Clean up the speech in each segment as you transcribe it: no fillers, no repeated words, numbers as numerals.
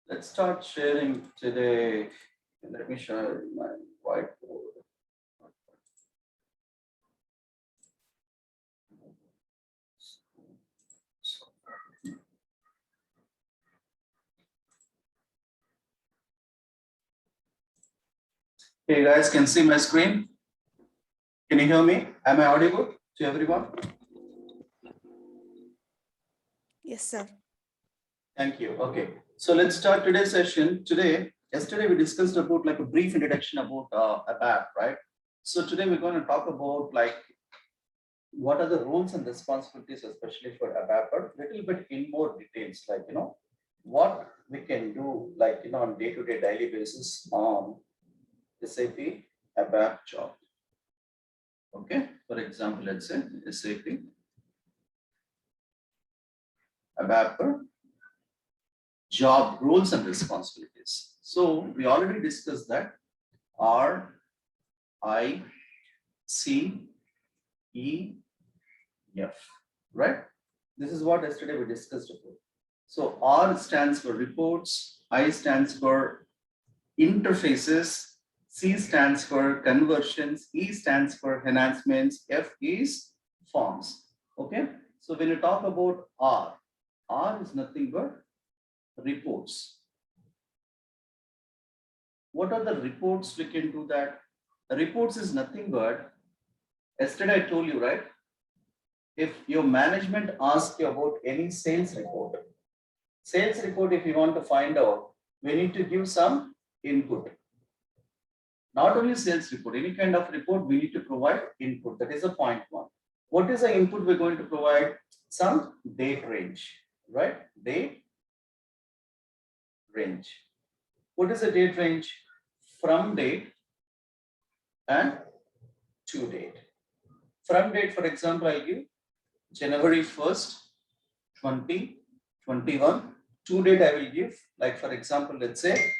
Let's start sharing today. Let me share my whiteboard. Hey guys, can see my screen? Can you hear me? Am I audible to everyone? Yes, sir. Thank you. Okay, so let's start today's session. Yesterday we discussed about like a brief introduction about ABAP, right? So today we're going to talk about like what are the roles and responsibilities, especially for ABAP, but little bit in more details, like what we can do, like on day-to-day daily basis on SAP ABAP job. Okay, for example, let's say SAP ABAP job roles and responsibilities. So we already discussed that R, I, C, E, F, right? This is what yesterday we discussed about. So R stands for reports, I stands for interfaces, C stands for conversions, E stands for enhancements, F is forms. Okay, so when you talk about R is nothing but reports. What are the reports we can do that? The reports is nothing but, yesterday I told you, right? If your management asks you about any sales report, if you want to find out, we need to give some input. Not only sales report, any kind of report, we need to provide input. That is a point one. What is the input we're going to provide? Some date range, right? Date range. What is the date range? From date and to date. From date, for example, I'll give January 1st, 2021. To date, I will give, like for example, let's say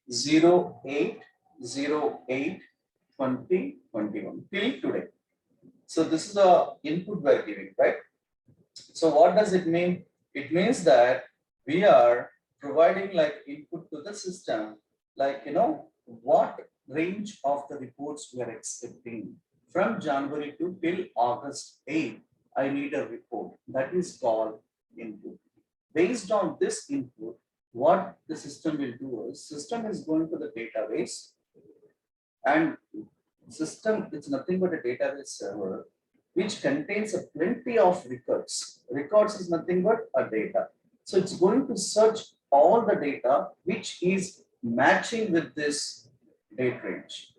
08/08/2021 till today. So this is the input we are giving, right? So what does it mean? It means that we are providing like input to the system, like what range of the reports we are expecting from January to till August 8th. I need a report that is called input. Based on this input, what the system will do is system is going to the database, and system is nothing but a database server which contains a plenty of records. Records is nothing but a data. So it's going to search all the data which is matching with this date range.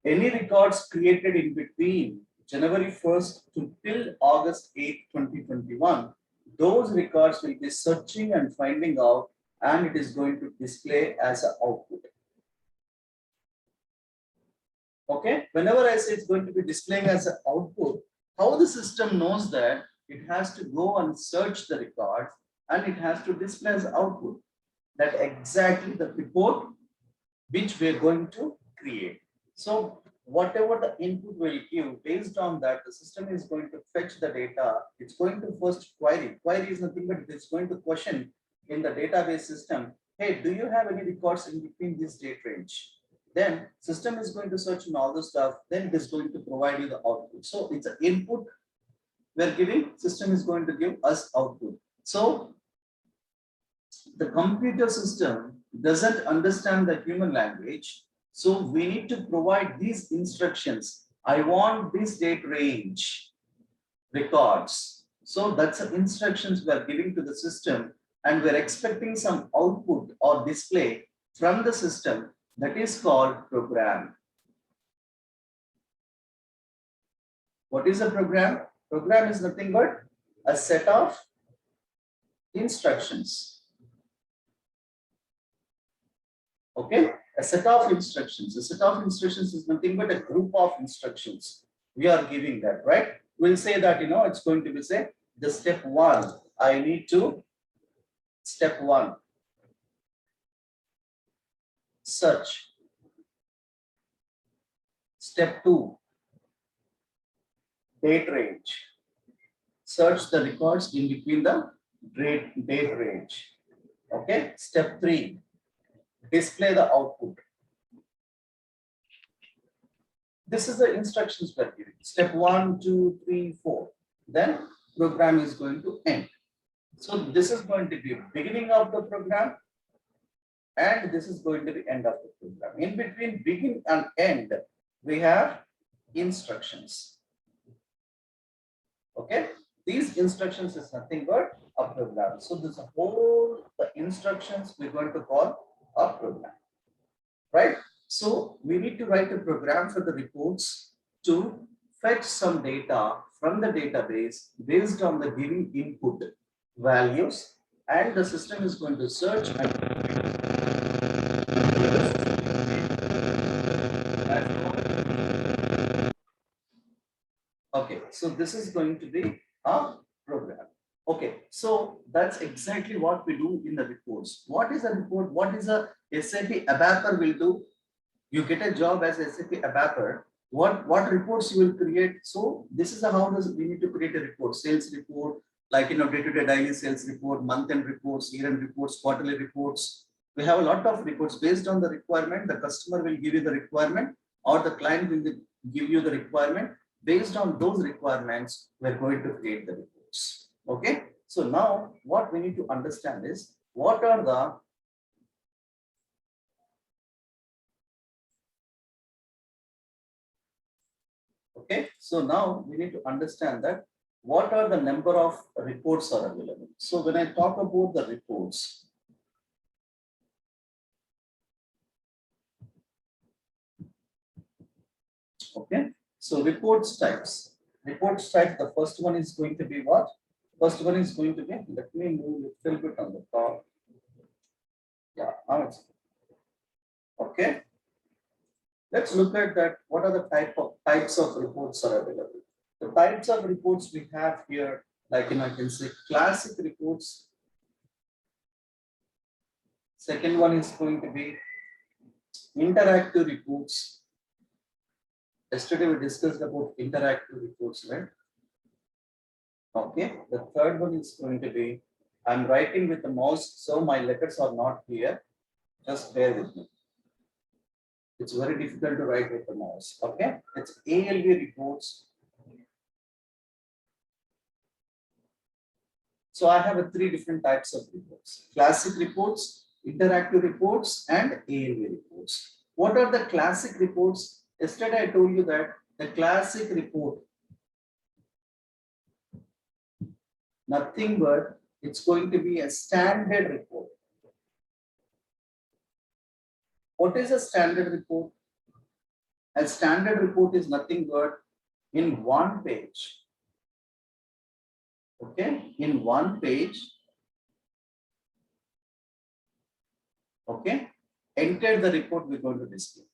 Any records created in between January 1st to till August 8th, 2021, those records will be searching and finding out, and it is going to display as an output. Okay, whenever I say it's going to be displaying as an output, how the system knows that it has to go and search the records and it has to display as output. That exactly the report which we are going to create. So whatever the input will give, based on that, the system is going to fetch the data. It's going to first query. Query is nothing but it's going to question in the database system, hey, do you have any records in between this date range? Then system is going to search in all the stuff, then it is going to provide you the output. So it's an input we're giving, system is going to give us output. So the computer system doesn't understand the human language. So we need to provide these instructions. I want this date range records. So that's the instructions we are giving to the system, and we're expecting some output or display from the system. That is called program. What is a program? Program is nothing but a set of instructions. Okay, a set of instructions. A set of instructions is nothing but a group of instructions. We are giving that, right? We'll say that, it's going to be say the step one. I need to step one. Search. Step two. Date range. Search the records in between the date range. Okay, step 3, display the output. This is the instructions we're giving. Step 1, 2, 3, 4. Then program is going to end. So this is going to be beginning of the program, and this is going to be end of the program. In between begin and end, we have instructions. Okay, these instructions is nothing but a program. So this whole the instructions we're going to call a program, right? So we need to write a program for the reports to fetch some data from the database based on the giving input values, and the system is going to search and okay, so this is going to be a program. Okay, so that's exactly what we do in the reports. What is a report? What is a SAP ABAPer will do? You get a job as SAP ABAPer. What reports you will create? So this is how we need to create a report. Sales report, like day-to-day daily sales report, month-end reports, year-end reports, quarterly reports. We have a lot of reports based on the requirement. The customer will give you the requirement, or the client will give you the requirement. Based on those requirements, we're going to create the reports. Okay. So now what we need to understand is what are the okay. So now we need to understand that what are the number of reports are available. So when I talk about the reports, okay. So reports types. Reports type, the first one is going to be what? First one is going to be, let me move a little bit on the top. Yeah, now it's okay. Let's look at that. What are the types of reports are available? The types of reports we have here, like I can say classic reports. Second one is going to be interactive reports. Yesterday we discussed about interactive reports, right? Okay. The third one is going to be, I'm writing with the mouse, so my letters are not clear. Just bear with me. It's very difficult to write with the mouse. Okay. It's ALV reports. So I have 3 different types of reports: classic reports, interactive reports, and ALV reports. What are the classic reports? Yesterday I told you that the classic report, nothing but it's going to be a standard report. What is a standard report? A standard report is nothing but in one page. Okay, in one page. Okay, enter the report we're going to display.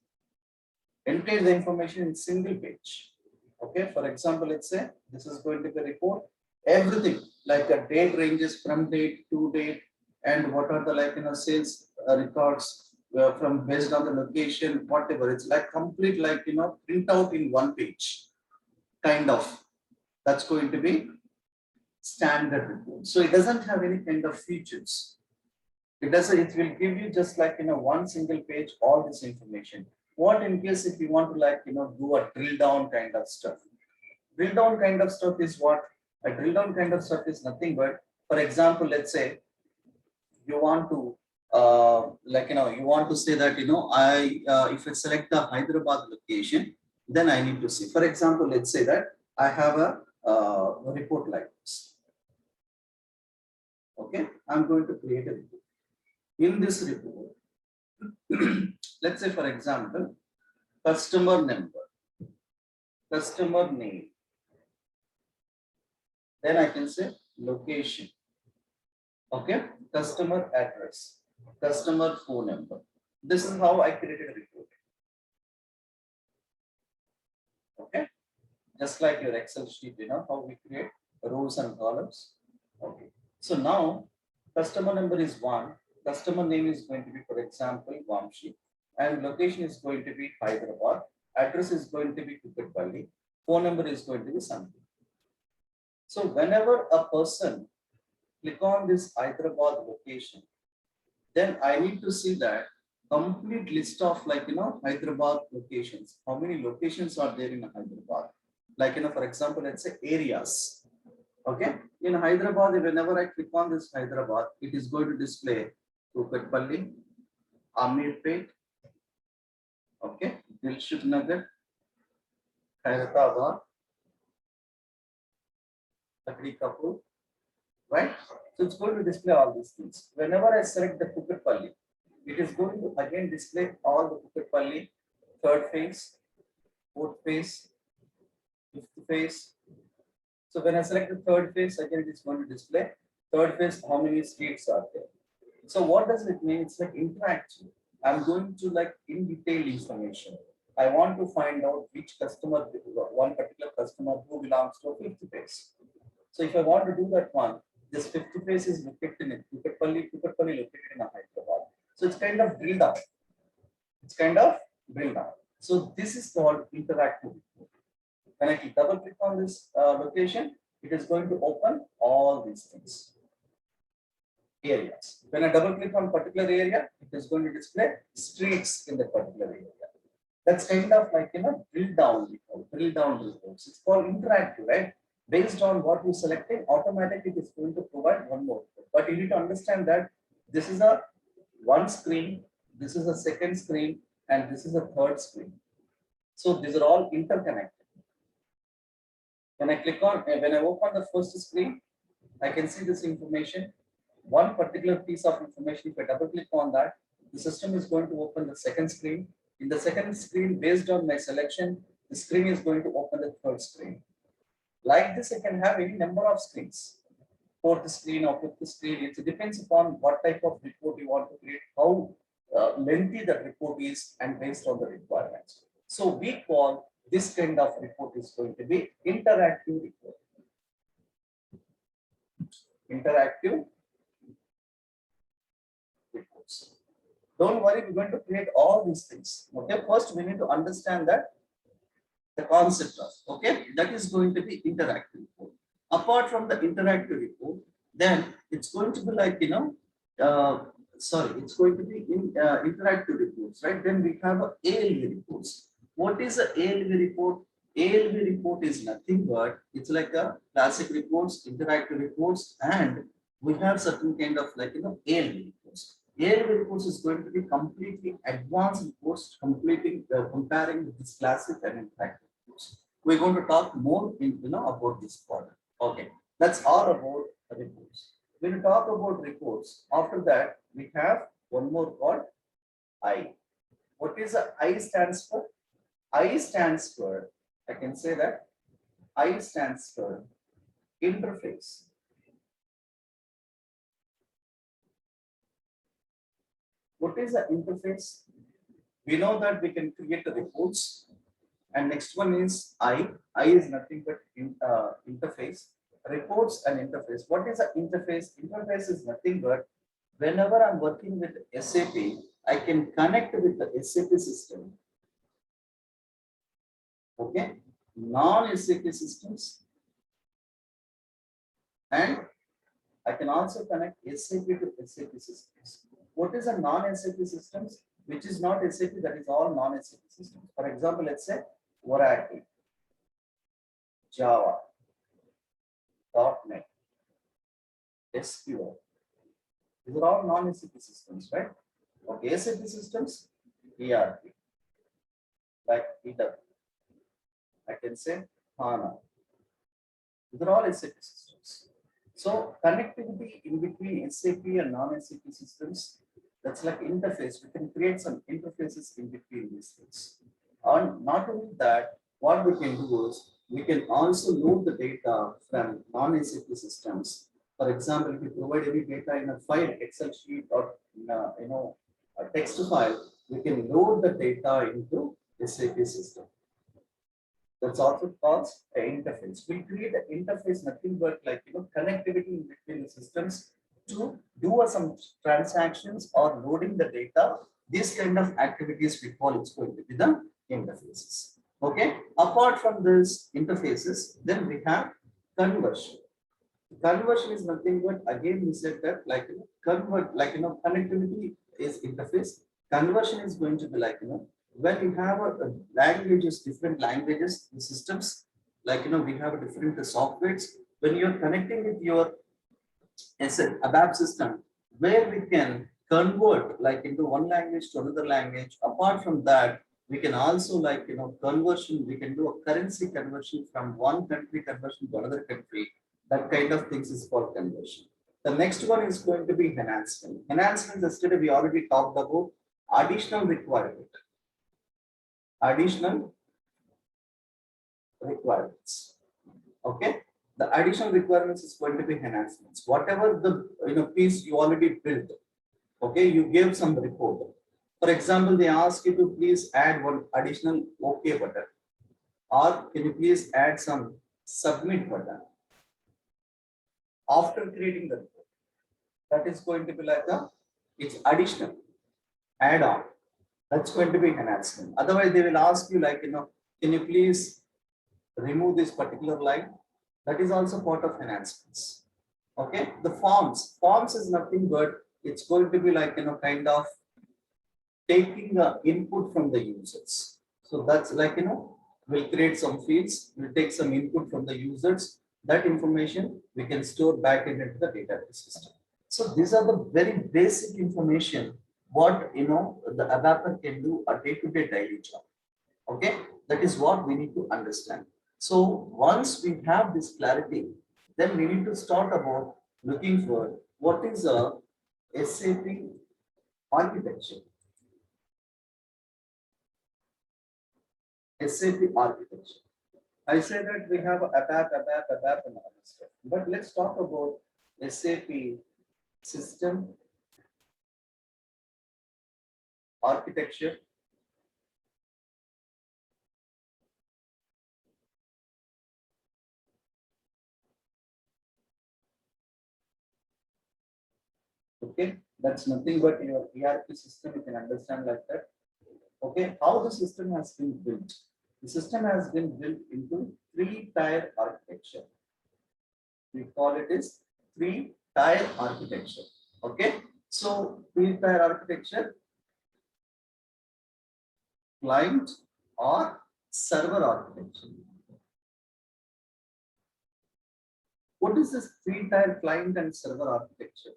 Enter the information in single page. Okay, for example, let's say this is going to be a report. Everything like a date ranges from date to date, and what are the sales records from based on the location, whatever. It's like complete print out in one page, kind of. That's going to be standard report. So it doesn't have any kind of features. It will give you just one single page, all this information. What in case if you want to do a drill down kind of stuff? Drill down kind of stuff is what? A drill down kind of stuff is nothing but, for example, let's say you want to you want to say that if I select the Hyderabad location, then I need to see. For example, let's say that I have a report like this. Okay, I'm going to create a report. In this report, let's say for example, customer number, customer name, then I can say location, okay, customer address, customer phone number. This is how I created a report. Okay, just like your Excel sheet, how we create rows and columns. Okay, so now customer number is 1, customer name is going to be, for example, Vamshi, and location is going to be Hyderabad, address is going to be Kukatpalli, phone number is going to be something. So whenever a person click on this Hyderabad location, then I need to see that complete list of Hyderabad locations. How many locations are there in Hyderabad? For example, let's say areas. Okay, in Hyderabad, whenever I click on this Hyderabad, it is going to display Kukatpalli, Amirpet, okay, Dilshuk Nagar, Khairatabad, Takri Kapur, right? So it's going to display all these things. Whenever I select the Kukatpalli, it is going to again display all the Kukatpalli, third phase, fourth phase, fifth phase. So when I select the third phase, again it is going to display third phase, how many streets are there. So what does it mean? It's like interactive. I'm going to in detail information. I want to find out which customer, one particular customer who belongs to a fifth phase. So if I want to do that one, this fifth phase is located in Kukatpalli located in Hyderabad. So it's kind of drilled down. It's kind of drilled down. So this is called interactive. When I double click on this location, it is going to open all these things. Areas. When I double click on particular area, it is going to display streets in the particular area. That's kind of drill down reports. It's called interactive, right? Based on what you selected, automatically it is going to provide one more. But you need to understand that this is a one screen, this is a second screen, and this is a third screen. So these are all interconnected. When I open the first screen, I can see this information. One particular piece of information, if I double click on that, the system is going to open the second screen. In the second screen, based on my selection, the screen is going to open the third screen. Like this, I can have any number of screens. Fourth screen or fifth screen. It depends upon what type of report you want to create, how lengthy the report is, and based on the requirements. So we call this kind of report is going to be interactive report. Interactive reports. Don't worry, we're going to create all these things. Okay, first we need to understand that the concept of, okay, that is going to be interactive report. Apart from the interactive report, then it's going to be it's going to be in interactive reports, right? Then we have ALV reports. What is a ALV report? ALV report is nothing but it's like a classic reports, interactive reports, and we have certain kind of ALV reports. ALV reports is going to be completely advanced reports, comparing with this classic and interactive reports. We're going to talk more about this product. Okay, that's all about reports. When we talk about reports, after that we have one more called I. What is the I stands for? I stands for, I can say that I stands for interface. What is the interface? We know that we can create the reports, and next one is I. I is nothing but interface. Reports and interface. What is the interface? Interface is nothing but whenever I'm working with SAP, I can connect with the SAP system. Okay, non-SAP systems, and I can also connect SAP to SAP systems. What is a non-SAP systems? Which is not SAP, that is all non-SAP systems. For example, let's say Oracle, Java, .NET, SQL. These are all non-SAP systems, right? Okay, SAP systems, ERP, like EW. I can say HANA. These are all SAP systems. So connectivity in between SAP and non-SAP systems, that's like interface. We can create some interfaces in between these things. And not only that, what we can do is we can also load the data from non-SAP systems. For example, if you provide any data in a file, Excel sheet, or a text file, we can load the data into SAP system. That's also called an interface. We create an interface, nothing but connectivity in between the systems to do some transactions or loading the data. These kind of activities we call it's going to be the interfaces. Okay. Apart from these interfaces, then we have conversion. Conversion is nothing but, again we said that, like, convert, like, connectivity is interface. Conversion is going to be like, when you have a languages, different languages, the systems, like, we have different softwares. When you're connecting with your ABAP system, where we can convert like into one language to another language. Apart from that, we can also, like, conversion, we can do a currency conversion from one country conversion to another country. That kind of things is called conversion. The next one is going to be enhancement. Enhancement, yesterday we already talked about additional requirement. Additional requirements. Okay. The additional requirements is going to be enhancements. Whatever the piece you already built, okay, you gave some report. For example, they ask you to please add one additional OK button, or can you please add some submit button after creating the report. That is going to be like it's additional add-on. That's going to be enhancement. Otherwise, they will ask you like, can you please remove this particular line? That is also part of enhancements. Okay, the forms is nothing but it's going to be like, kind of taking the input from the users. So that's like, we'll create some fields, we'll take some input from the users. That information we can store back into the database system. So these are the very basic information what, the adapter can do a day-to-day daily job. Okay, that is what we need to understand. So once we have this clarity, then we need to start about looking for what is a SAP architecture. SAP architecture. I say that we have ABAP, and all this stuff. But let's talk about SAP system architecture. Okay, that's nothing but your ERP system. You can understand like that. Okay, how the system has been built? The system has been built into three-tier architecture. We call it as three-tier architecture. Okay, so three-tier architecture, client or server architecture. What is this three-tier client and server architecture?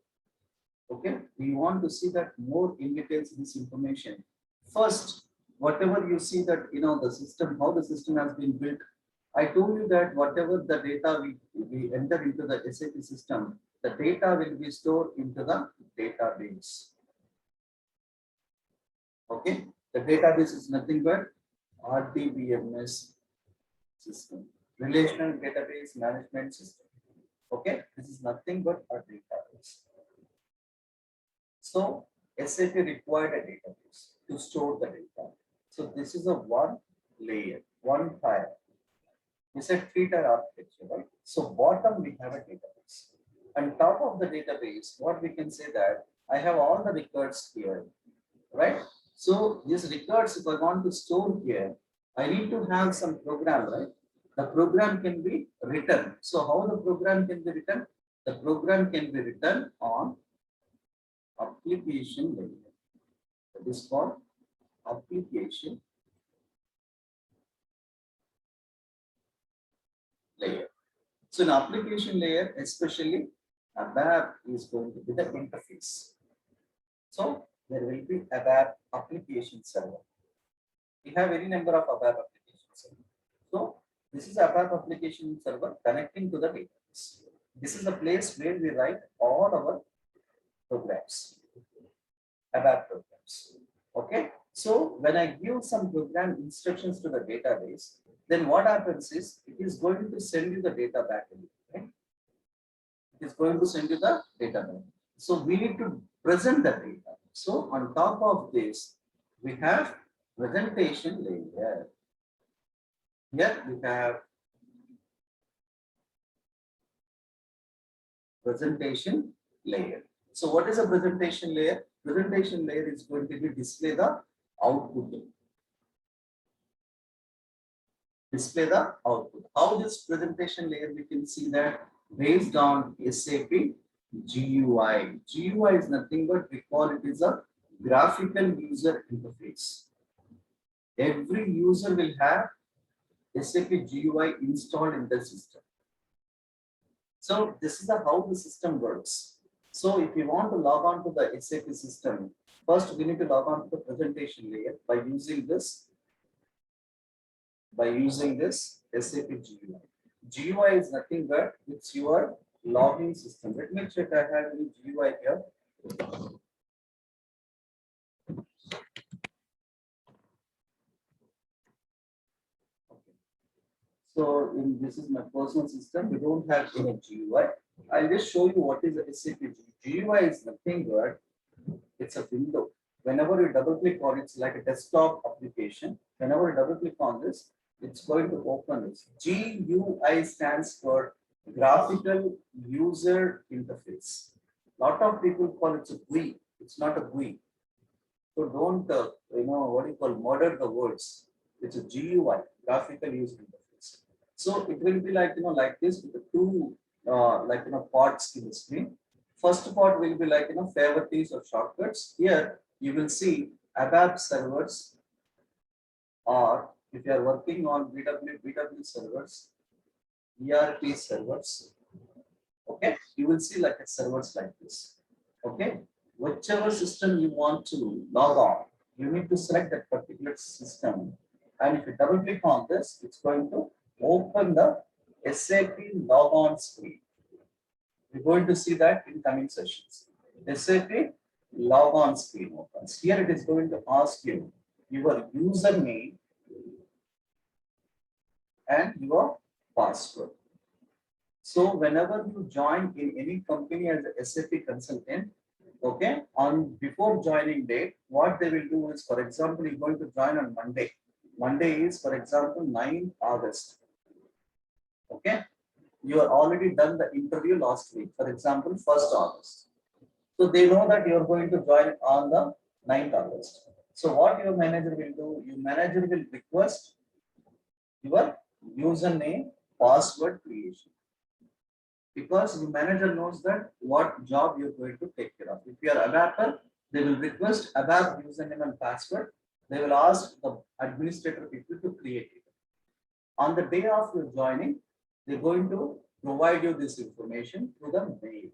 Okay, we want to see that more in details this information. First, whatever you see that, the system, how the system has been built. I told you that whatever the data we enter into the SAP system, the data will be stored into the database. Okay, the database is nothing but RDBMS system, relational database management system. Okay, this is nothing but a database. So SAP required a database to store the data. So this is a one layer, one tier. We said three-tier architecture, right? So bottom we have a database. On top of the database, what we can say that I have all the records here, right? So these records, if I want to store here, I need to have some program, right? The program can be written. So how the program can be written? The program can be written on application layer. That is called application layer. So in application layer, especially ABAP is going to be the interface. So there will be ABAP application server. We have any number of ABAP application server. So this is ABAP application server connecting to the database. This is the place where we write all our programs, ABAP programs. Okay. So when I give some program instructions to the database, then what happens is it is going to send you the data back. Right? It is going to send you the data back. So we need to present the data. So on top of this, we have presentation layer. Here we have presentation layer. So what is a presentation layer? Presentation layer is going to be display the output. Display the output. How this presentation layer we can see that based on SAP GUI. GUI is nothing but we call it is a graphical user interface. Every user will have SAP GUI installed in the system. So this is how the system works. So if you want to log on to the SAP system, first we need to log on to the presentation layer by using this SAP GUI. GUI is nothing but it's your login system. Let me check. I have any GUI here. So this is my personal system. We don't have any GUI. I'll just show you what is a SAP GUI. GUI is nothing but it's a window. Whenever you double click on it, it's like a desktop application. Whenever you double click on this, it's going to open this. GUI stands for graphical user interface. Lot of people call it a GUI. It's not a GUI. So don't murder the words. It's a GUI, graphical user interface. So it will be like like this with the two parts in the screen. First part will be like favorites or shortcuts. Here you will see ABAP servers, or if you are working on BW servers, ERP servers. Okay, you will see like a servers like this. Okay, whichever system you want to log on, you need to select that particular system. And if you double click on this, it's going to open the SAP logon screen. We're going to see that in coming sessions. SAP logon screen opens. Here it is going to ask you your username and your password. So whenever you join in any company as a SAP consultant, okay, on before joining date, what they will do is, for example, you're going to join on Monday. Monday is, for example, 9th August. Okay, you are already done the interview last week, for example, 1st August. So they know that you are going to join on the 9th August. So what your manager will do, your manager will request your username, password creation. Because the manager knows that what job you're going to take care of. If you are ABAPer, they will request ABAP username and password. They will ask the administrator people to create it. On the day of your joining, they're going to provide you this information through the mail.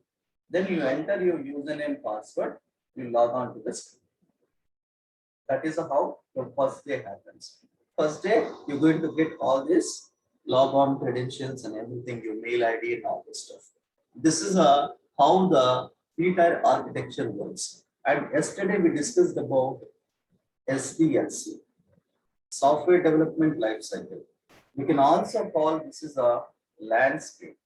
Then you enter your username, password, you log on to the screen. That is how your first day happens. First day, you're going to get all this log on credentials and everything, your mail ID and all this stuff. This is how the three-tier architecture works. And yesterday we discussed about SDLC, software development lifecycle. We can also call this is a landscape.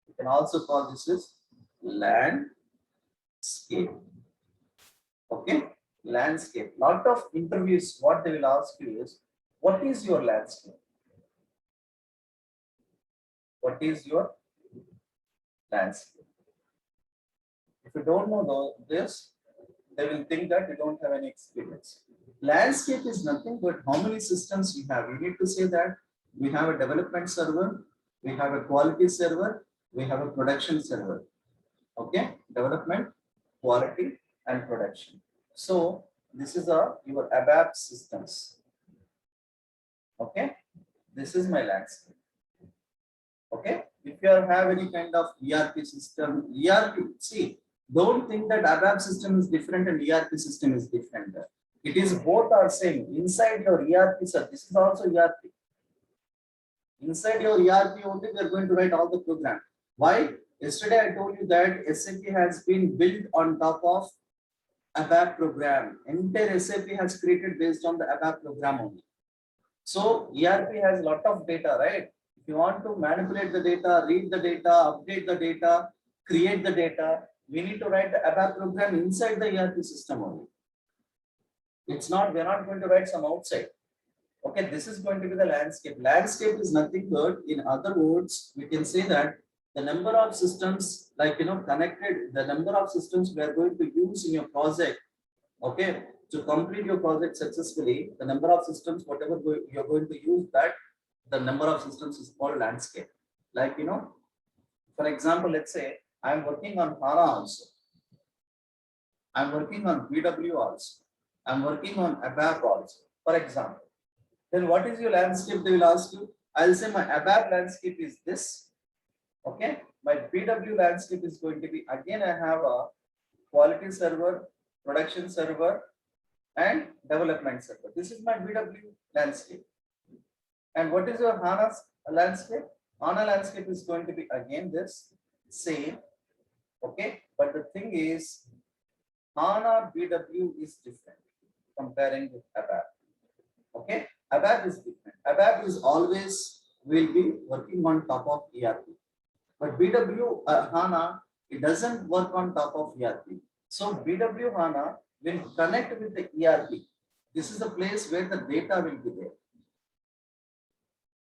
We can also call this is landscape. Okay, landscape. Lot of interviews, what they will ask you is, what is your landscape? What is your landscape? If you don't know this, they will think that you don't have any experience. Landscape is nothing but how many systems we have. You need to say that we have a development server, we have a quality server, we have a production server. Okay, development, quality, and production. So this is your ABAP systems. Okay, this is my landscape. Okay, if you have any kind of ERP system, see, don't think that ABAP system is different and ERP system is different. It is both are same. Inside your ERP, sir, this is also ERP. Inside your ERP only we are going to write all the program. Why? Yesterday I told you that SAP has been built on top of ABAP program. Entire SAP has created based on the ABAP program only. So ERP has a lot of data, right? If you want to manipulate the data, read the data, update the data, create the data, we need to write the ABAP program inside the ERP system only. It's not, we're not going to write some outside. Okay, this is going to be the landscape. Landscape is nothing but, in other words, we can say that the number of systems, like connected, the number of systems we are going to use in your project, okay, to complete your project successfully, the number of systems, whatever you're going to use, that the number of systems is called landscape. Like For example, let's say I'm working on HANA also. I'm working on BW also. I'm working on ABAP also, for example. Then what is your landscape? They will ask you. I'll say my ABAP landscape is this. Okay. My BW landscape is going to be, again, I have a quality server, production server, and development server. This is my BW landscape. And what is your HANA landscape? HANA landscape is going to be again this same. Okay. But the thing is, HANA BW is different comparing with ABAP. Okay. ABAP is different. ABAP is always will be working on top of ERP. But BW HANA, it doesn't work on top of ERP. So BW HANA will connect with the ERP. This is the place where the data will be there.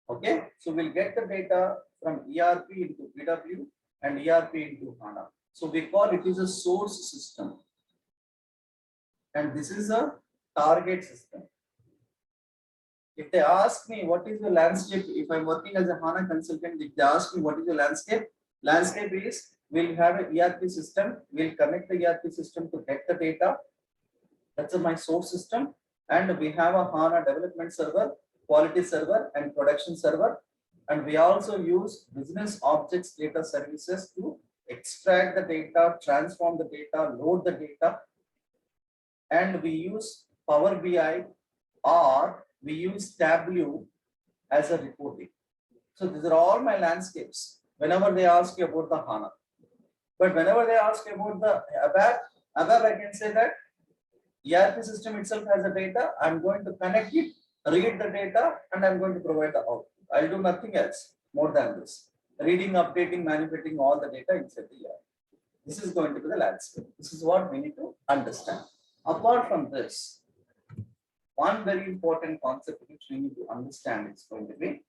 Okay, so we'll get the data from ERP into BW and ERP into HANA. So we call it is a source system. And this is a target system. If they ask me what is the landscape, if I'm working as a HANA consultant, if they ask me what is the landscape is we'll have an ERP system, we'll connect the ERP system to get the data. That's my source system. And we have a HANA development server, quality server, and production server. And we also use business objects data services to extract the data, transform the data, load the data. And we use Power BI or we use Tableau as a reporting. So these are all my landscapes whenever they ask you about the HANA. But whenever they ask you about the ABAP, I can say that ERP system itself has the data. I'm going to connect it, read the data, and I'm going to provide the output. I'll do nothing else more than this. Reading, updating, manipulating all the data inside the ERP. This is going to be the landscape. This is what we need to understand. Apart from this, one very important concept which we need to understand is going to be,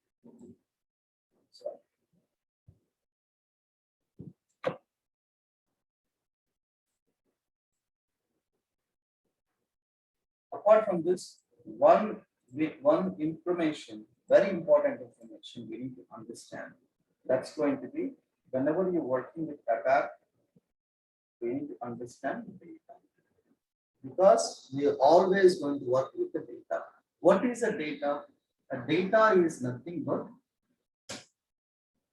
apart from this, one information, very important information we need to understand. That's going to be whenever you're working with ABAP, we need to understand the data. Because we are always going to work with the data. What is a data? A data is nothing but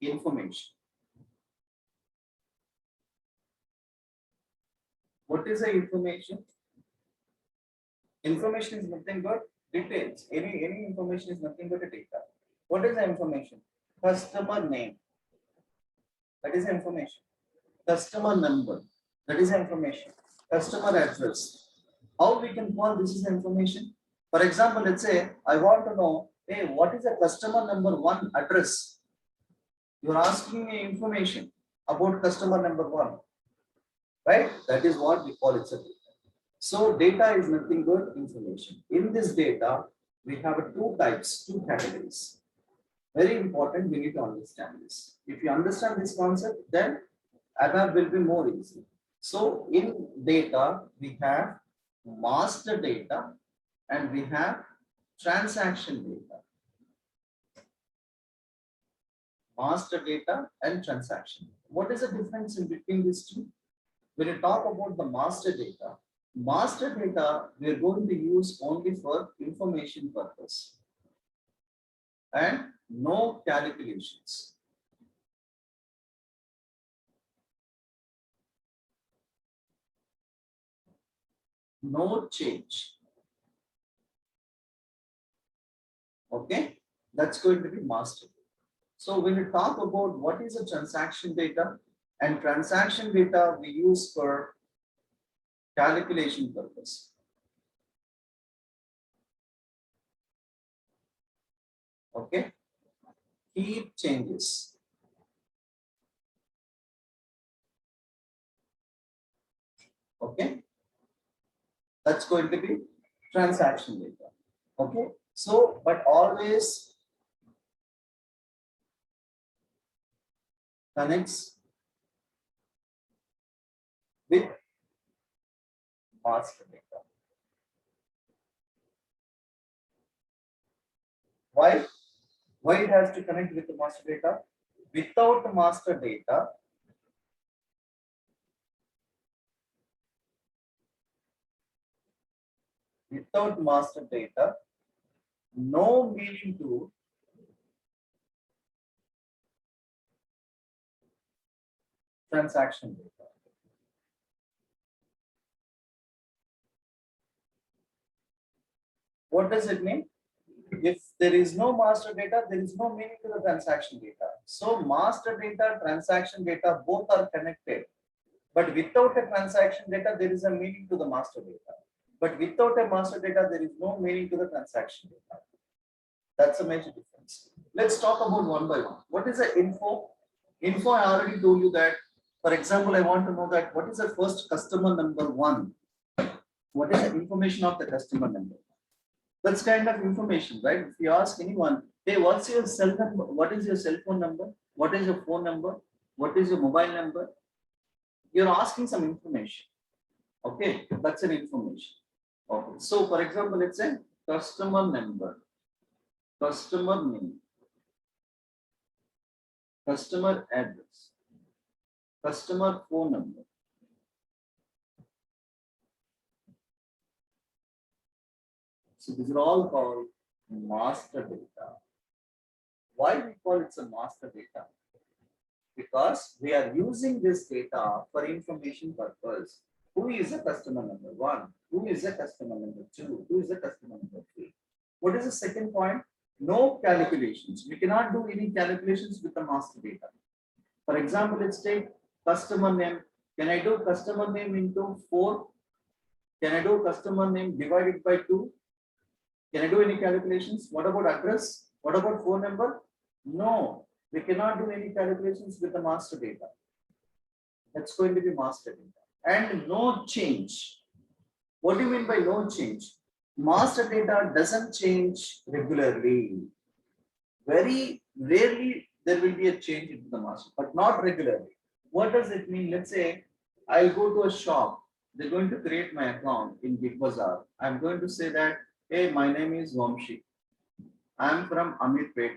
information. What is the information? Information is nothing but details. Any information is nothing but a data. What is the information? Customer name. That is information. Customer number. That is information. Customer address. How we can call this is information? For example, let's say I want to know, hey, what is the customer number 1 address? You're asking me information about customer number 1, right? That is what we call it. So data is nothing but information. In this data, we have two types, two categories. Very important, we need to understand this. If you understand this concept, then ABAP will be more easy. So in data, we have master data and we have transaction data. Master data and transaction. What is the difference in between these two? When you talk about the master data we are going to use only for information purpose and no calculations. No change. Okay, that's going to be master. So when you talk about what is a transaction data, and transaction data we use for calculation purpose. Okay, keep changes. Okay, that's going to be transaction data. Okay, so but always connects with master data. Why? Why it has to connect with the master data? Without the master data, Without master data, no meaning to transaction data. What does it mean? If there is no master data, there is no meaning to the transaction data. So master data, transaction data, both are connected. But without a transaction data, there is a meaning to the master data. But without a master data, there is no meaning to the transaction data. That's a major difference. Let's talk about one by one. What is the info? Info, I already told you that. For example, I want to know that what is the first customer number one? What is the information of the customer number? That's kind of information, right? If you ask anyone, hey, what's your cell number? What is your cell phone number? What is your phone number? What is your mobile number? You're asking some information. Okay, that's an information. Okay, so for example, let's say customer number, customer name, customer address, customer phone number. So these are all called master data. Why we call it a master data? Because we are using this data for information purpose. Who is a customer number one? Who is a customer number two? Who is a customer number three? What is the second point? No calculations. We cannot do any calculations with the master data. For example, let's take customer name. Can I do customer name into 4? Can I do customer name divided by 2? Can I do any calculations? What about address? What about phone number? No, we cannot do any calculations with the master data. That's going to be master data. And no change. What do you mean by no change? Master data doesn't change regularly. Very rarely there will be a change into the master, but not regularly. What does it mean? Let's say I'll go to a shop. They're going to create my account in Big Bazaar. I'm going to say that, hey, my name is Vamshi. I'm from Amirpet.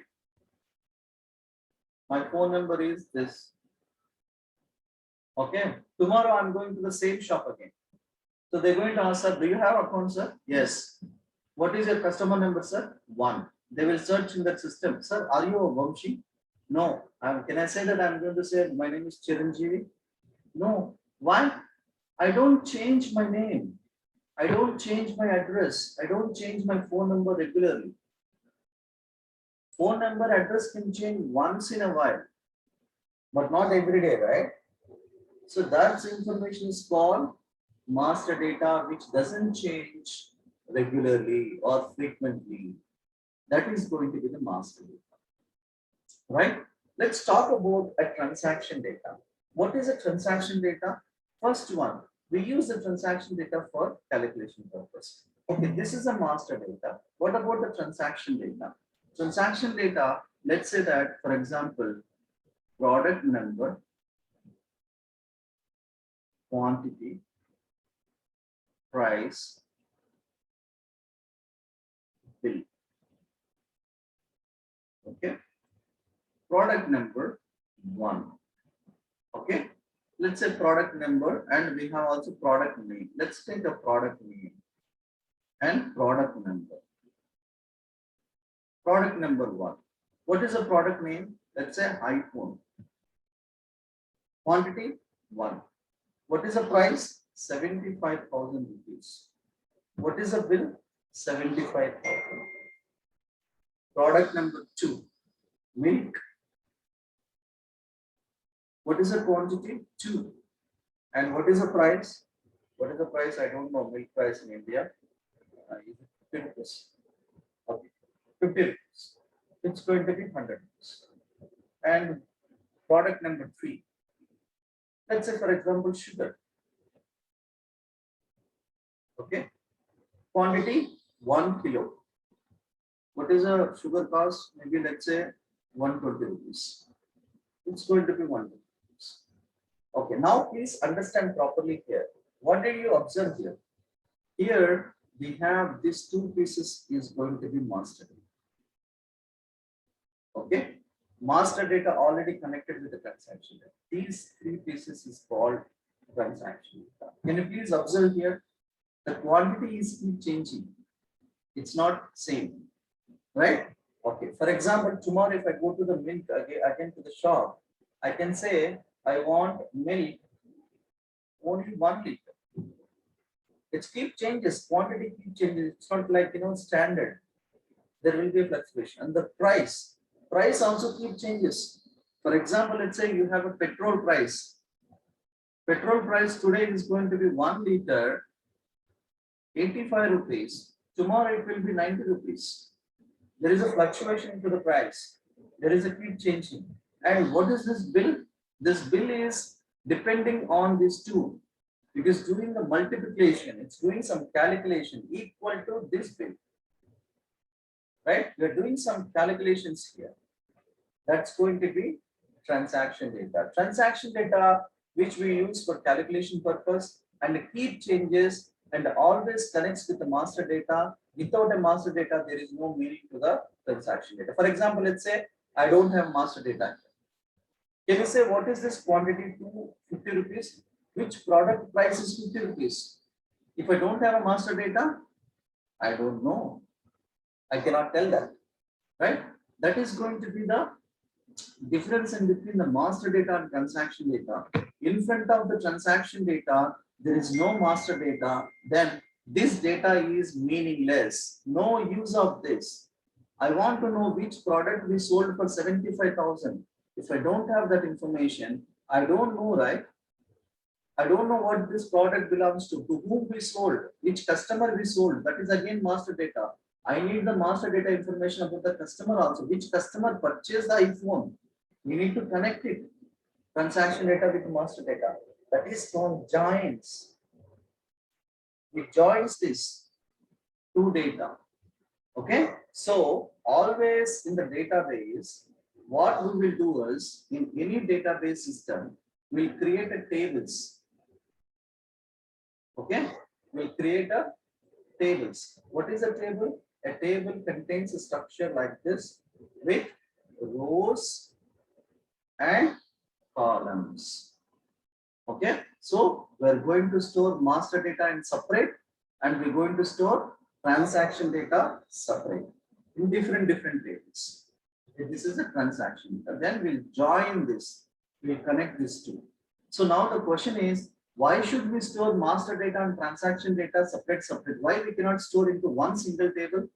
My phone number is this. Okay. Tomorrow I'm going to the same shop again. So they're going to ask, sir, do you have account, sir? Yes. What is your customer number, sir? 1. They will search in that system. Sir, are you a Vamshi? No. Can I say that I'm going to say my name is Chiranjeevi? No. Why? I don't change my name. I don't change my address. I don't change my phone number regularly. Phone number, address can change once in a while, but not every day, right? So that information is called master data, which doesn't change regularly or frequently. That is going to be the master data, right? Let's talk about a transaction data. What is a transaction data? First one, we use the transaction data for calculation purpose. Okay, this is a master data. What about the transaction data? Transaction data, let's say that, for example, product number, quantity, price, bill. Okay, product number 1. Okay, let's say product number, and we have also product name. Let's take a product name and product number. Product number 1. What is a product name? Let's say iPhone. Quantity 1. What is the price? 75,000 rupees. What is the bill? 75,000. Product number 2. Milk. What is the quantity? 2. And what is the price? What is the price? I don't know milk price in India. Is it 50 rupees? Okay. 50 rupees. It's going to be 100 rupees. And product number 3. Let's say, for example, sugar. Okay. Quantity 1 kilo. What is a sugar cost? Maybe let's say 120 rupees. It's going to be 120 rupees. Okay. Now please understand properly here. What did you observe here? Here we have these 2 pieces is going to be master data. Okay. Master data already connected with the transaction data. These 3 pieces is called transaction data. Can you please observe here? The quantity is keep changing. It's not same, right? Okay. For example, tomorrow if I go to the milk again to the shop, I can say I want milk only 1 liter. It keep changes, quantity keep changes. It's not like standard. There will be a fluctuation. And the price also keep changes. For example, let's say you have a petrol price. Petrol price today is going to be 1 liter, 85 rupees. Tomorrow it will be 90 rupees. There is a fluctuation into the price. There is a keep changing. And what is this bill? This bill is depending on these two. Because doing the multiplication, it's doing some calculation equal to this bill. Right? We are doing some calculations here. That's going to be transaction data. Transaction data, which we use for calculation purpose and keep changes and always connects with the master data. Without a master data, there is no meaning to the transaction data. For example, let's say I don't have master data. Can you say what is this quantity to 50 rupees? Which product price is 50 rupees? If I don't have a master data, I don't know. I cannot tell that, right? That is going to be the difference in between the master data and transaction data. In front of the transaction data, there is no master data, then this data is meaningless. No use of this. I want to know which product we sold for 75,000. If I don't have that information, I don't know, right? I don't know what this product belongs to whom we sold, which customer we sold. That is again master data. I need the master data information about the customer also. Which customer purchased the iPhone? We need to connect it. Transaction data with master data. That is called joins. It joins this two data. Okay. So always in the database, what we will do is in any database system, we'll create a tables. Okay. We'll create a tables. What is a table? A table contains a structure like this with rows and columns. Okay, so we're going to store master data in separate and we're going to store transaction data separate in different tables. This is a transaction. And then we'll join this, we'll connect these two. So now the question is, why should we store master data and transaction data separate? Why we cannot store into one single table?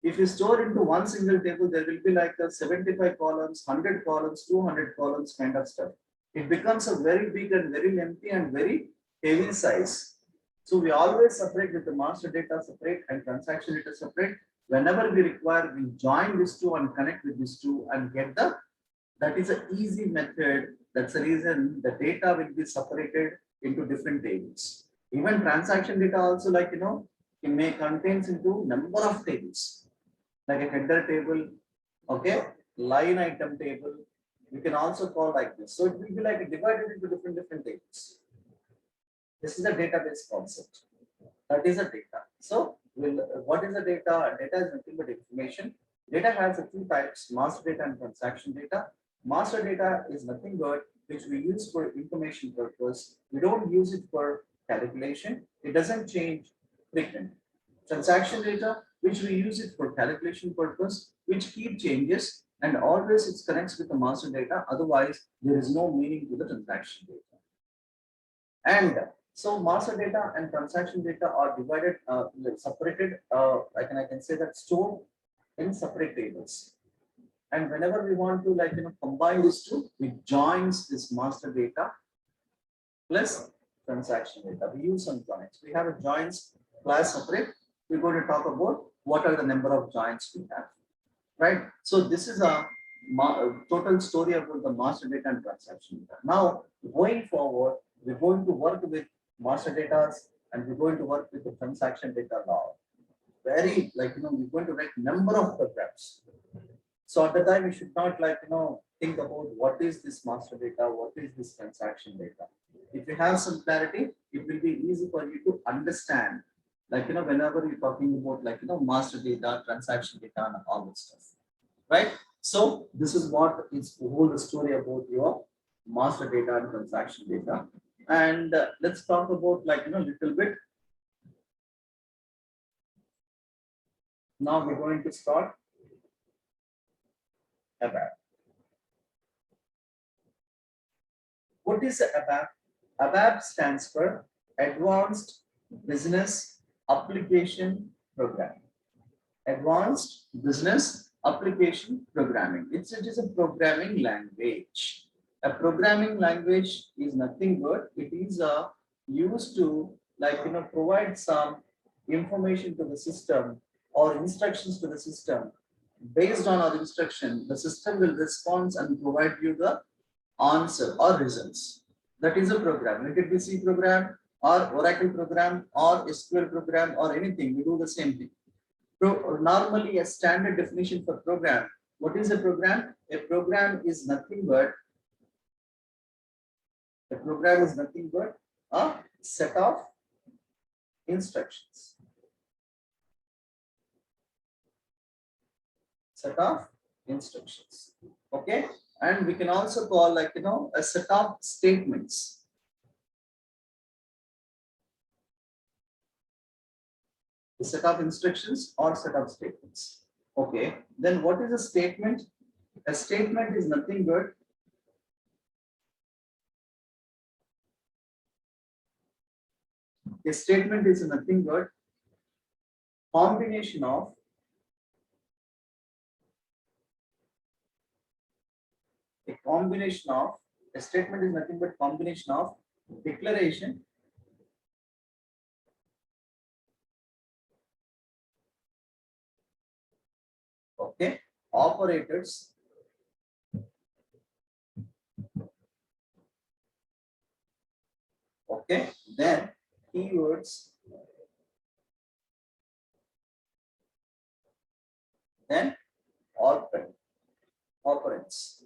If you store into one single table, there will be like a 75 columns, 100 columns, 200 columns kind of stuff. It becomes a very big and very lengthy and very heavy size. So we always separate with the master data separate and transaction data separate. Whenever we require, we join these two and connect with these two and get the, that is an easy method. That's the reason the data will be separated into different tables. Even transaction data also, like, it may contains into number of tables, like a header table, okay, line item table. We can also call like this. So it will be like divided into different tables. This is a database concept. That is a data. So what is the data? Data is nothing but information. Data has two types, master data and transaction data. Master data is nothing but which we use for information purpose. We don't use it for calculation. It doesn't change frequently. Transaction data, which we use it for calculation purpose, which keep changes and always it connects with the master data. Otherwise, there is no meaning to the transaction data. And so master data and transaction data are divided, separated. I can say that stored in separate tables. And whenever we want to combine these two, we joins this master data plus transaction data. We use some joins. We have a joins class separate. We're going to talk about what are the number of joins we have, right? So this is a total story about the master data and transaction data. Now, going forward, we're going to work with master data and we're going to work with the transaction data law. Very we're going to write number of programs. So at the time, we should not think about what is this master data, what is this transaction data. If you have some clarity, it will be easy for you to understand. Whenever you're talking about master data, transaction data, and all that stuff, right? So this is what is the whole story about your master data and transaction data. And let's talk about little bit Now we're going to start ABAP. What is ABAP? ABAP stands for Advanced Business Application Programming. Advanced Business Application Programming. It is a programming language. A programming language is nothing but it is used to provide some information to the system or instructions to the system. Based on our instruction, the system will respond and provide you the answer or results. That is a program. Let it be C program or Oracle program or SQL program or anything. We do the same thing. Normally, a standard definition for program. What is a program? A program is nothing but a set of instructions. Set of instructions. Okay, and we can also call a set of statements. A set of instructions or set of statements. Okay, then what is a statement? A statement is nothing but combination of a statement is nothing but combination of declaration okay operators okay then keywords then operands.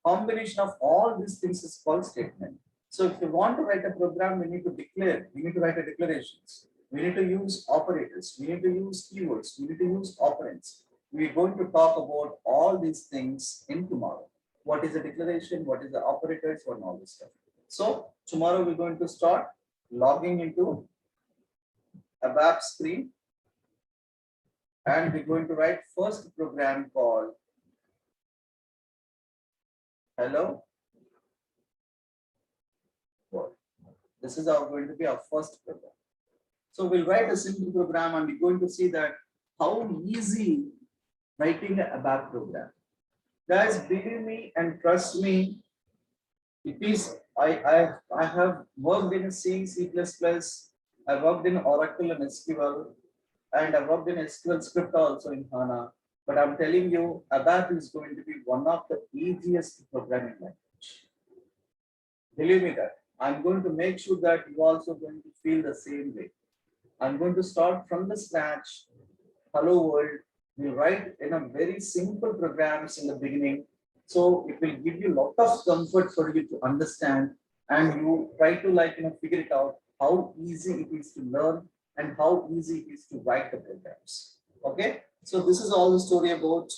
Combination of all these things is called statement. So if you want to write a program, we need to declare, we need to write a declarations. We need to use operators, we need to use keywords, we need to use operands. We're going to talk about all these things in tomorrow. What is a declaration, what is the operators, and all this stuff. So tomorrow we're going to start logging into ABAP screen and we're going to write first program called Hello World. This is going to be our first program. So we'll write a simple program and we're going to see that how easy writing a ABAP program. Guys, believe me and trust me, it is, I have worked in C, C++, I worked in Oracle and SQL, and I worked in SQL script also in HANA. But I'm telling you, ABAP is going to be one of the easiest programming language. Believe me that. I'm going to make sure that you also going to feel the same way. I'm going to start from the scratch. Hello world. We write in a very simple programs in the beginning. So it will give you a lot of comfort for you to understand and you try to figure it out how easy it is to learn and how easy it is to write the programs. Okay. So this is all the story about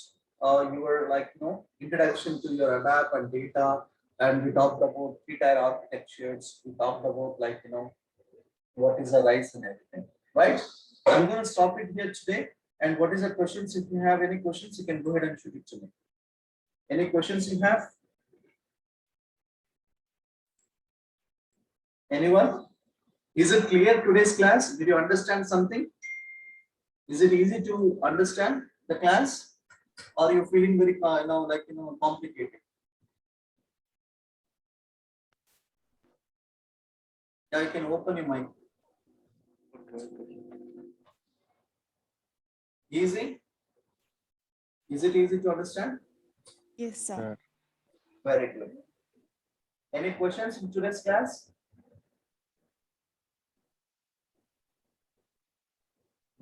your introduction to your ABAP and data, and we talked about 3-tier architectures. We talked about what is the RISE and everything, right? I'm going to stop it here today. And what is the questions? If you have any questions, you can go ahead and shoot it to me. Any questions you have? Anyone? Is it clear today's class? Did you understand something? Is it easy to understand the class? Or are you feeling very complicated? Yeah, you can open your mic. Easy? Is it easy to understand? Yes, sir. Very good. Any questions in today's class?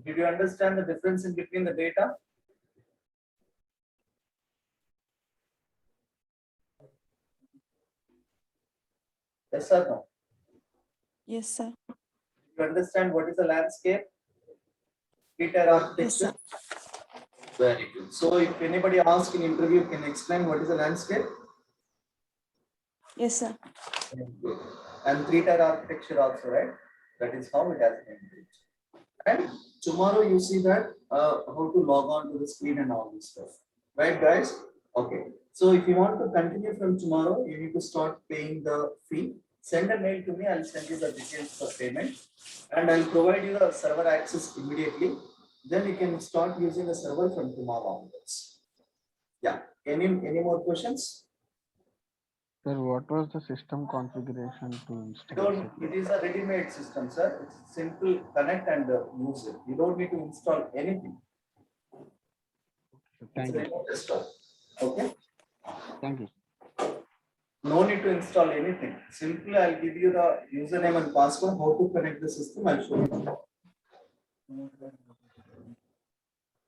Did you understand the difference in between the data? Yes or no? Yes, sir. You understand what is the landscape? 3-tier architecture? Yes, sir. Very good. So if anybody asks in interview, can you explain what is the landscape? Yes, sir. Very good. And 3-tier architecture also, right? That is how it has been built. And tomorrow you see that how to log on to the screen and all this stuff. Right, guys? Okay. So if you want to continue from tomorrow, you need to start paying the fee. Send a mail to me. I'll send you the details for payment, and I'll provide you the server access immediately. Then you can start using the server from tomorrow onwards. Yeah. Any more questions? Sir, what was the system configuration to install? Don't, it is a ready-made system, sir. It's simple, connect and use it. You don't need to install anything. Thank It's a you. remote desktop. Okay. Thank you. No need to install anything. Simply, I'll give you the username and password. How to connect the system, I'll show you.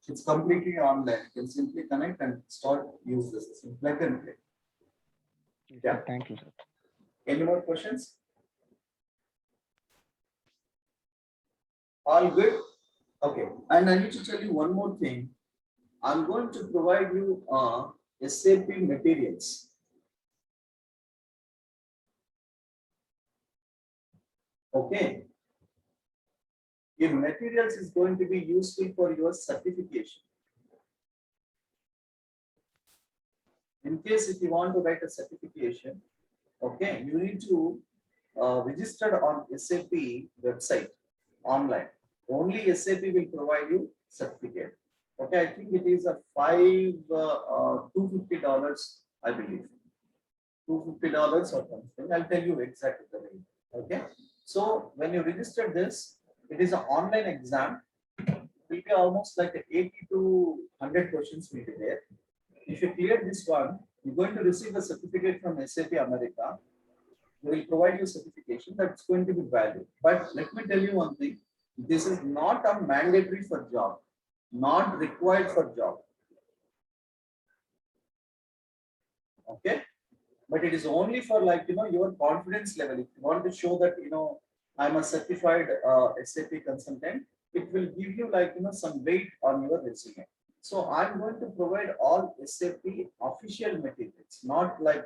It's completely online. You can simply connect and start use the system. Plug and play. Yeah. Thank you, sir. Any more questions? All good? Okay. And I need to tell you one more thing. I'm going to provide you SAP materials. Okay. Your materials is going to be useful for your certification. In case if you want to write a certification, okay, you need to register on SAP website online. Only SAP will provide you certificate. Okay, I think it is a $250, I believe. $250 or something. I'll tell you exactly the rate. Okay. So when you register this, it is an online exam. It will be almost like 80 to 100 questions will be there. If you clear this one, you're going to receive a certificate from SAP America. They will provide you certification that's going to be valid. But let me tell you one thing. This is not a mandatory for job, not required for job. Okay. But it is only for like, your confidence level. If you want to show that, I'm a certified SAP consultant, it will give you like, some weight on your resume. So I'm going to provide all SAP official materials, not like,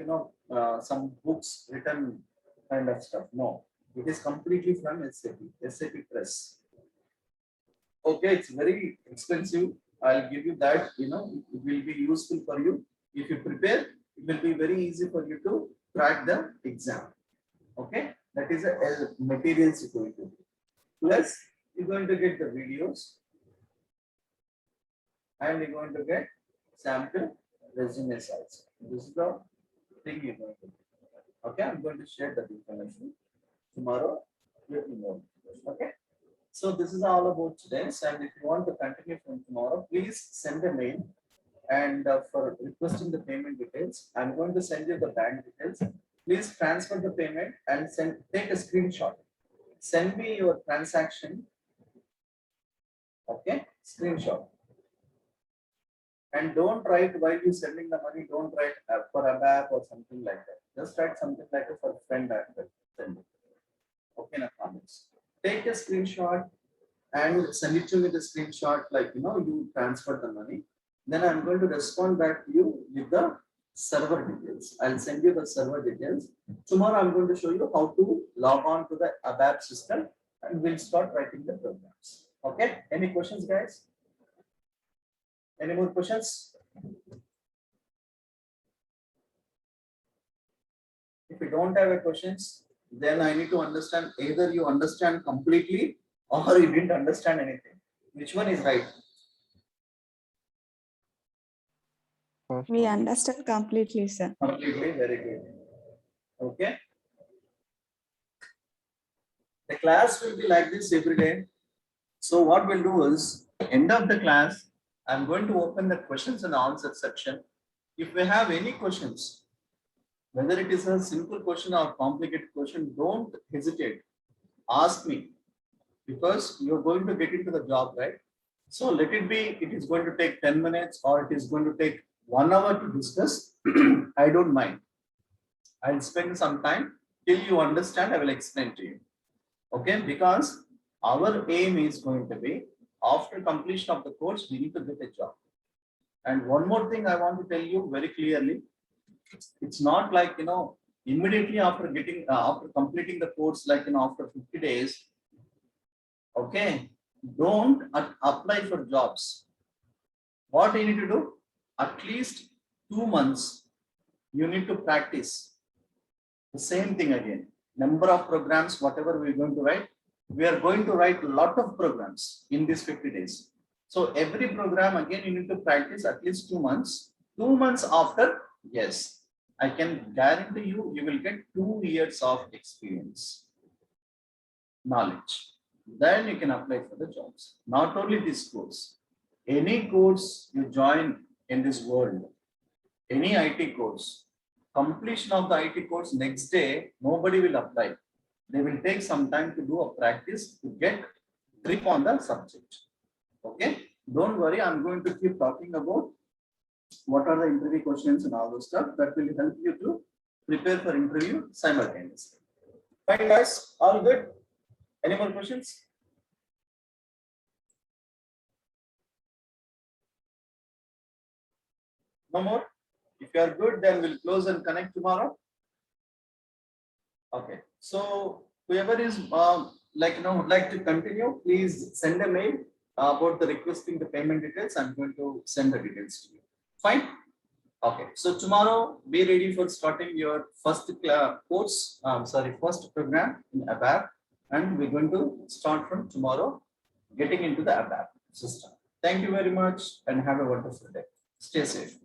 some books written kind of stuff. No, it is completely from SAP Press. Okay, it's very expensive. I'll give you that, it will be useful for you. If you prepare, it will be very easy for you to crack the exam. Okay, that is a materials you're going to do. Plus, you're going to get the videos and you're going to get sample resume size. This is the thing you're going to do. Okay, I'm going to share that information tomorrow. Little more. Okay. So this is all about today. And if you want to continue from tomorrow, please send a mail. And for requesting the payment details, I'm going to send you the bank details. Please transfer the payment and take a screenshot. Send me your transaction. Okay, screenshot. And don't write while you sending the money. Don't write for a app or something like that. Just write something like a for friend app. Send it. Okay, no comments. Take a screenshot and send it to me the screenshot like you transfer the money. Then I'm going to respond back to you with the server details. I'll send you the server details. Tomorrow I'm going to show you how to log on to the ABAP system and we'll start writing the programs. Okay, any questions, guys? Any more questions? If you don't have a questions, then I need to understand either you understand completely or you didn't understand anything. Which one is right? We understand completely, sir. Completely, very good. Okay. The class will be like this every day. So what we'll do is, end of the class, I'm going to open the questions and answer section. If we have any questions, whether it is a simple question or complicated question, don't hesitate. Ask me because you're going to get into the job, right? So let it be, it is going to take 10 minutes or it is going to take 1 hour to discuss. I don't mind. I'll spend some time till you understand. I will explain to you. Okay, because our aim is going to be after completion of the course, we need to get a job. And one more thing I want to tell you very clearly. It's not like, immediately after getting, after completing the course, like, after 50 days, Okay, don't apply for jobs. What you need to do? At least 2 months, you need to practice the same thing again. Number of programs, whatever we're going to write, we are going to write a lot of programs in these 50 days. So every program again, you need to practice at least 2 months. 2 months after, yes, I can guarantee you, you will get 2 years of experience, knowledge. Then you can apply for the jobs. Not only this course, any course you join in this world, any IT course, completion of the IT course next day, nobody will apply. They will take some time to do a practice to get grip on the subject. Okay, don't worry, I'm going to keep talking about what are the interview questions and all those stuff that will help you to prepare for interview simultaneously. Fine, guys, all good? Any more questions? No more? If you are good, then we'll close and connect tomorrow. Okay, so whoever is would like to continue, please send a mail about the requesting the payment details. I'm going to send the details to you. Fine. Okay, so tomorrow be ready for starting your first course. First program in ABAP, and we're going to start from tomorrow, getting into the ABAP system. Thank you very much, and have a wonderful day. Stay safe.